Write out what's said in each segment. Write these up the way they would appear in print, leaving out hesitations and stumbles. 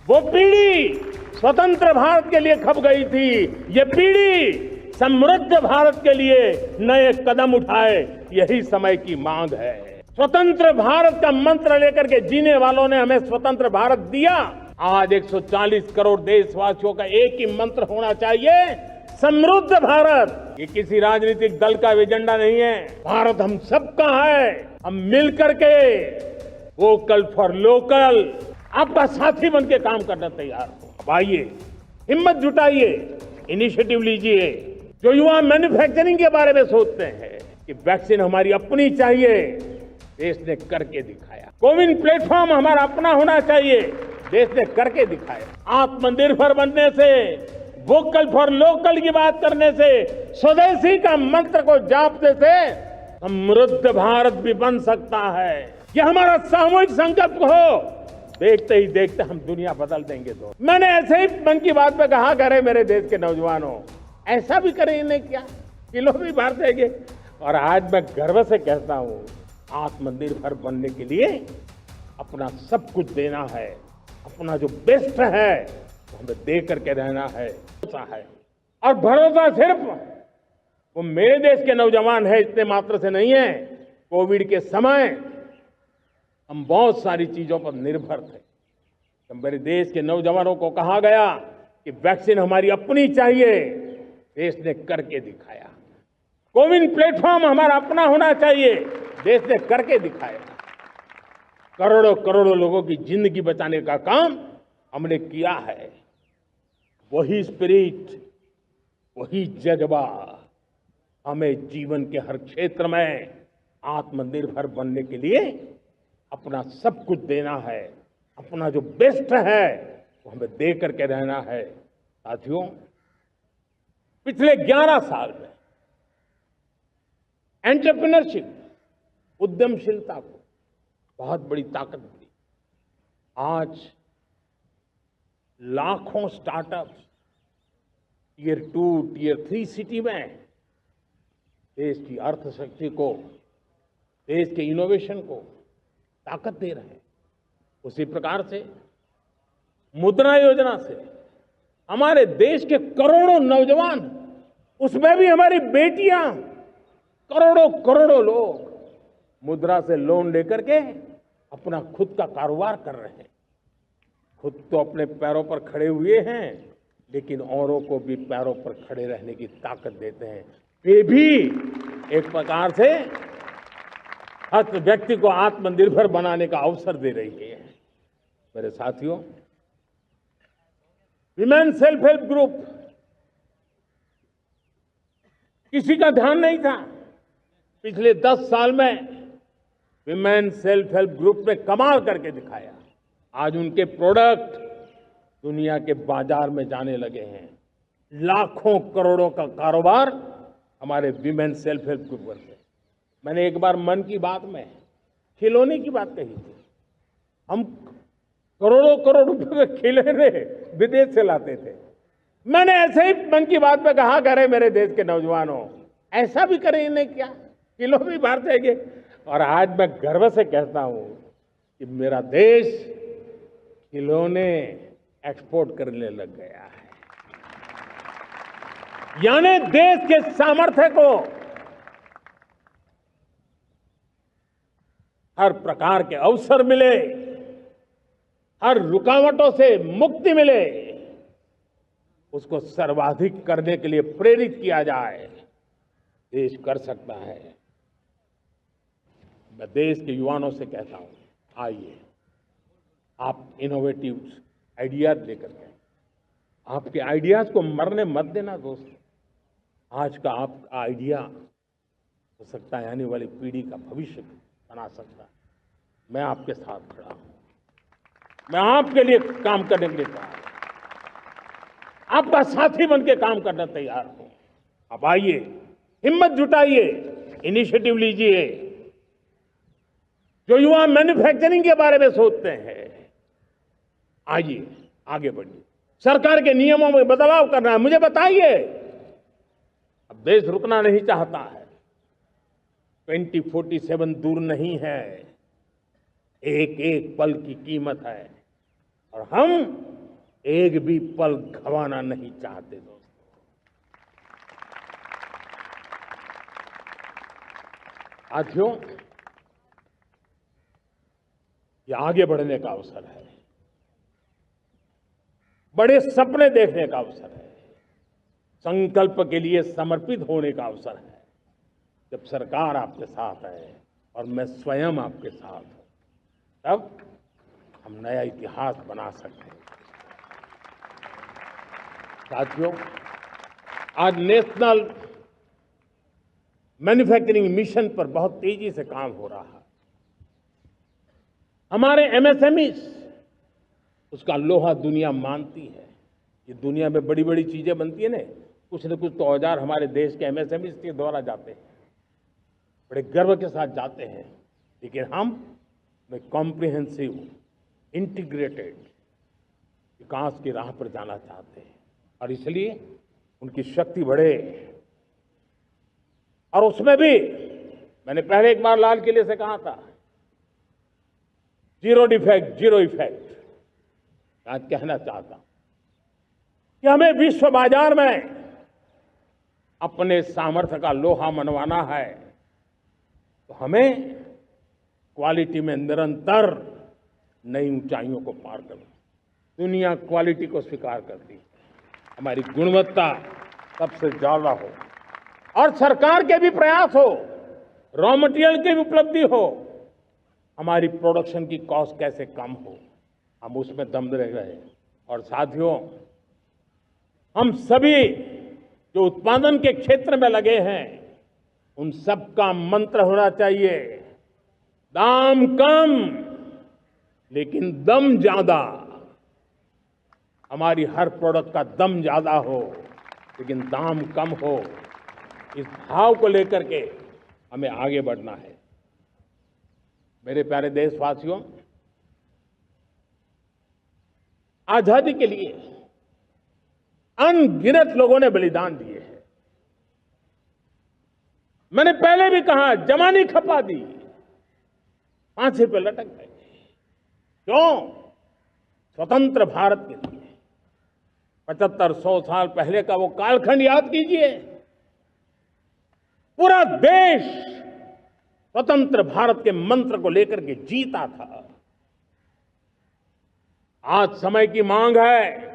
वो पीढ़ी स्वतंत्र भारत के लिए खप गई थी, ये पीढ़ी समृद्ध भारत के लिए नए कदम उठाए, यही समय की मांग है। स्वतंत्र भारत का मंत्र लेकर के जीने वालों ने हमें स्वतंत्र भारत दिया। आज 140 करोड़ देशवासियों का एक ही मंत्र होना चाहिए, समृद्ध भारत। ये किसी राजनीतिक दल का एजेंडा नहीं है, भारत हम सबका है। हम मिलकर के वोकल फॉर लोकल, आपका साथी बन के काम करना तैयार हो। अब आइए, हिम्मत जुटाइए, इनिशिएटिव लीजिए। जो युवा मैन्युफैक्चरिंग के बारे में सोचते हैं कि वैक्सीन हमारी अपनी चाहिए, देश ने करके दिखाया। कोविन प्लेटफॉर्म हमारा अपना होना चाहिए, देश ने करके दिखाया। आत्मनिर्भर बनने से, वोकल फॉर लोकल की बात करने से, स्वदेशी का मंत्र को जापने से समृद्ध भारत भी बन सकता है। ये हमारा सामूहिक संकल्प हो। देखते ही देखते हम दुनिया बदल देंगे। तो मैंने ऐसे ही मन की बात में कहा, करे मेरे देश के नौजवानों, ऐसा भी करें इन्हें क्या, किलो भी भर देंगे। और आज मैं गर्व से कहता हूं, आत्मनिर्भर बनने के लिए अपना सब कुछ देना है, अपना जो बेस्ट है वो हमें दे करके रहना है। और भरोसा सिर्फ वो मेरे देश के नौजवान है इतने मात्र से नहीं है। कोविड के समय हम बहुत सारी चीजों पर निर्भर थे। तो मेरे देश के नौजवानों को कहा गया कि वैक्सीन हमारी अपनी चाहिए, देश ने करके दिखाया। कोविन प्लेटफॉर्म हमारा अपना होना चाहिए, देश ने करके दिखाया। करोड़ों करोड़ों लोगों की जिंदगी बचाने का काम हमने किया है। वही स्पिरिट, वही जज्बा हमें जीवन के हर क्षेत्र में आत्मनिर्भर बनने के लिए अपना सब कुछ देना है। अपना जो बेस्ट है वो हमें दे करके रहना है। साथियों, पिछले 11 साल में एंटरप्रेन्योरशिप, उद्यमशीलता को बहुत बड़ी ताकत मिली। आज लाखों स्टार्टअप्स टियर 2, टियर 3 सिटी में देश की अर्थशक्ति को, देश के इनोवेशन को ताकत दे रहे हैं। उसी प्रकार से मुद्रा योजना से हमारे देश के करोड़ों नौजवान, उसमें भी हमारी बेटियां, करोड़ों करोड़ों लोग मुद्रा से लोन लेकर के अपना खुद का कारोबार कर रहे हैं। खुद तो अपने पैरों पर खड़े हुए हैं, लेकिन औरों को भी पैरों पर खड़े रहने की ताकत देते हैं। वे भी एक प्रकार से हर व्यक्ति को आत्मनिर्भर बनाने का अवसर दे रही है। मेरे साथियों, विमेन सेल्फ हेल्प ग्रुप, किसी का ध्यान नहीं था। पिछले 10 साल में विमेन सेल्फ हेल्प ग्रुप ने कमाल करके दिखाया। आज उनके प्रोडक्ट दुनिया के बाजार में जाने लगे हैं। लाखों करोड़ों का कारोबार हमारे विमेन सेल्फ हेल्प ग्रुप से। मैंने एक बार मन की बात में खिलौने की बात कही थी। हम करोड़ों करोड़ रुपए के खिलौने विदेश से लाते थे। मैंने ऐसे ही मन की बात में कहा, करे मेरे देश के नौजवानों, ऐसा भी करें इन्हें क्या, किलो भी भर देंगे। और आज मैं गर्व से कहता हूं कि मेरा देश खिलौने एक्सपोर्ट करने लग गया है। यानी देश के सामर्थ्य को हर प्रकार के अवसर मिले, हर रुकावटों से मुक्ति मिले, उसको सर्वाधिक करने के लिए प्रेरित किया जाए। देश कर सकता है। मैं देश के युवाओं से कहता हूं, आइए, आप इनोवेटिव आइडियाज लेकर के, आपके आइडियाज को मरने मत देना दोस्तों। आज का आपका आइडिया हो सकता है आने वाली पीढ़ी का भविष्य बना सकता है। मैं आपके साथ खड़ा हूं, मैं आपके लिए काम करने के लिए तैयार हूं, आपका साथी बन के काम करना तैयार हूं। अब आइए, हिम्मत जुटाइए, इनिशिएटिव लीजिए। जो युवा मैन्युफैक्चरिंग के बारे में सोचते हैं, आइए आगे बढ़िए। सरकार के नियमों में बदलाव करना है, मुझे बताइए। अब देश रुकना नहीं चाहता है। 2047 दूर नहीं है, एक एक पल की कीमत है। और हम एक भी पल गंवाना नहीं चाहते दोस्तों। साथियों, ये आगे बढ़ने का अवसर है, बड़े सपने देखने का अवसर है, संकल्प के लिए समर्पित होने का अवसर है। जब सरकार आपके साथ है और मैं स्वयं आपके साथ हूं, तब हम नया इतिहास बना सकते हैं। साथियों, आज नेशनल मैन्युफैक्चरिंग मिशन पर बहुत तेजी से काम हो रहा है। हमारे एमएसएमईज, उसका लोहा दुनिया मानती है। ये दुनिया में बड़ी बड़ी चीजें बनती है ना, कुछ न कुछ तो औजार हमारे देश के एमएसएमईज के द्वारा जाते हैं, बड़े गर्व के साथ जाते हैं। लेकिन हम कॉम्प्रिहेंसिव इंटीग्रेटेड विकास की राह पर जाना चाहते हैं और इसलिए उनकी शक्ति बढ़े। और उसमें भी मैंने पहले एक बार लाल किले से कहा था, जीरो डिफेक्ट जीरो इफेक्ट। आज कहना चाहता हूं कि हमें विश्व बाजार में अपने सामर्थ्य का लोहा मनवाना है, तो हमें क्वालिटी में निरंतर नई ऊंचाइयों को पार करना। दुनिया क्वालिटी को स्वीकार करती है, हमारी गुणवत्ता सबसे ज्यादा हो और सरकार के भी प्रयास हो, रॉ मटेरियल की भी उपलब्धि हो, हमारी प्रोडक्शन की कॉस्ट कैसे कम हो, हम उसमें दम रह रहे। और साथियों, हम सभी जो उत्पादन के क्षेत्र में लगे हैं, उन सबका मंत्र होना चाहिए, दाम कम लेकिन दम ज्यादा। हमारी हर प्रोडक्ट का दम ज्यादा हो लेकिन दाम कम हो। इस भाव को लेकर के हमें आगे बढ़ना है। मेरे प्यारे देशवासियों, आजादी के लिए अनगिनत लोगों ने बलिदान दिए हैं। मैंने पहले भी कहा, जवानी खपा दी, फांसी पे लटक गए। क्यों? स्वतंत्र भारत के लिए। 75-100 साल पहले का वो कालखंड याद कीजिए। पूरा देश स्वतंत्र भारत के मंत्र को लेकर के जीता था। आज समय की मांग है,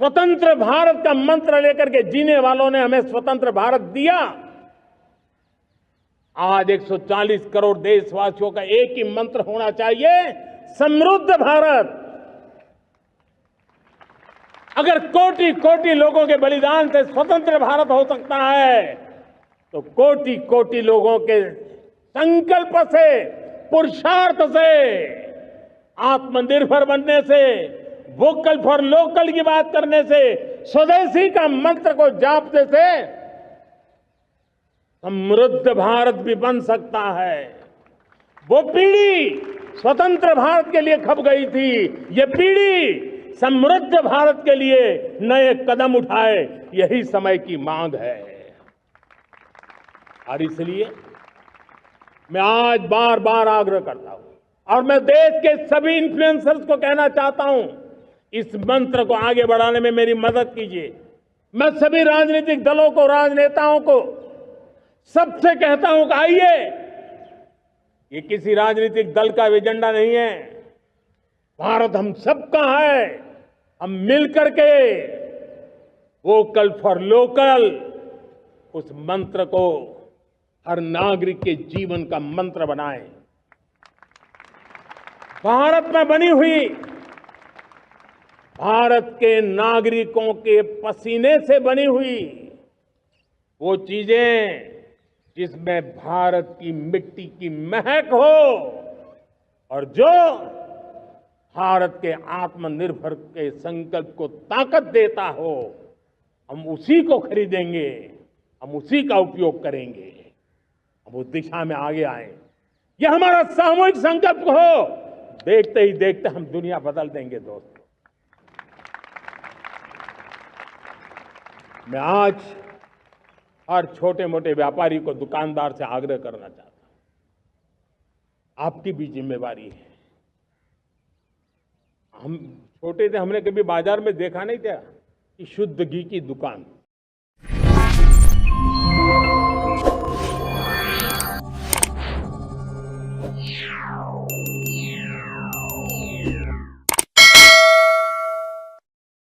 स्वतंत्र भारत का मंत्र लेकर के जीने वालों ने हमें स्वतंत्र भारत दिया। आज 140 करोड़ देशवासियों का एक ही मंत्र होना चाहिए, समृद्ध भारत। अगर कोटि कोटि लोगों के बलिदान से स्वतंत्र भारत हो सकता है, तो कोटि कोटि लोगों के संकल्प से, पुरुषार्थ से, आत्मनिर्भर बनने से, वोकल फॉर लोकल की बात करने से, स्वदेशी का मंत्र को जापने से समृद्ध भारत भी बन सकता है। वो पीढ़ी स्वतंत्र भारत के लिए खप गई थी, ये पीढ़ी समृद्ध भारत के लिए नए कदम उठाए, यही समय की मांग है। और इसलिए मैं आज बार बार आग्रह करता हूं और मैं देश के सभी इन्फ्लुएंसर्स को कहना चाहता हूं, इस मंत्र को आगे बढ़ाने में मेरी मदद कीजिए। मैं सभी राजनीतिक दलों को, राजनेताओं को, सबसे कहता हूं कि आइए, ये किसी राजनीतिक दल का एजेंडा नहीं है, भारत हम सबका है। हम मिलकर के वोकल फॉर लोकल, उस मंत्र को हर नागरिक के जीवन का मंत्र बनाएं। भारत में बनी हुई, भारत के नागरिकों के पसीने से बनी हुई वो चीजें जिसमें भारत की मिट्टी की महक हो और जो भारत के आत्मनिर्भर के संकल्प को ताकत देता हो, हम उसी को खरीदेंगे, हम उसी का उपयोग करेंगे। हम उस दिशा में आगे आए, यह हमारा सामूहिक संकल्प हो। देखते ही देखते हम दुनिया बदल देंगे दोस्तों। मैं आज हर छोटे मोटे व्यापारी को, दुकानदार से आग्रह करना चाहता हूं, आपकी भी जिम्मेवारी है। हम छोटे थे, हमने कभी बाजार में देखा नहीं था कि शुद्ध घी की दुकान।